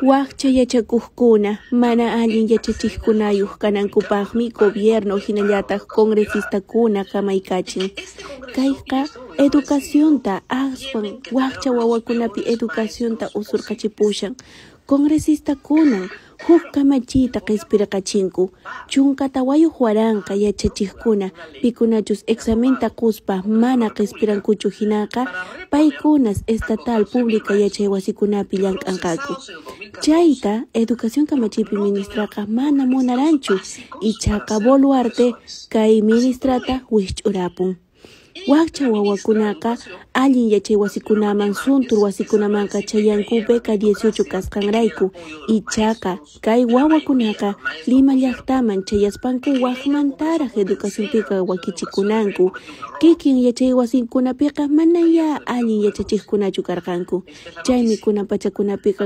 Wakcha yachakuqkuna mana allin yachachiqkunayuq kanankupaqmi gobierno hinallataq congresistakuna kamaykachin. Kayqa educacionta aswan wakcha wawakunapi educacionta usurqachipushan. Congresistakuna huk kamachita q'ispirqachinku. Chunkata wayuq waranqa yachachiqkuna pikunachus examenta quspa mana q'ispirankuchu hinaqa paykunas estatal pública yachay wasikunapi llank'anqaku. Chayta educación kamachipi ministraqa mana munaranchu ichaqa Boluarte kay ministrata wisch'urapun. Wakcha wawakunaqa allin yachay wasikunaman suntur wasikunamanqa chayanku beca 18 kasqanrayku ichaqa kay wawakunaqa Lima llaqtaman chayaspanku waqmantaraq educacionpiqa wakichikunanku kikin yachay wasikunapiqa manaya allin yachachiqkunachu karqanku chaymi kunan pachakunapiqa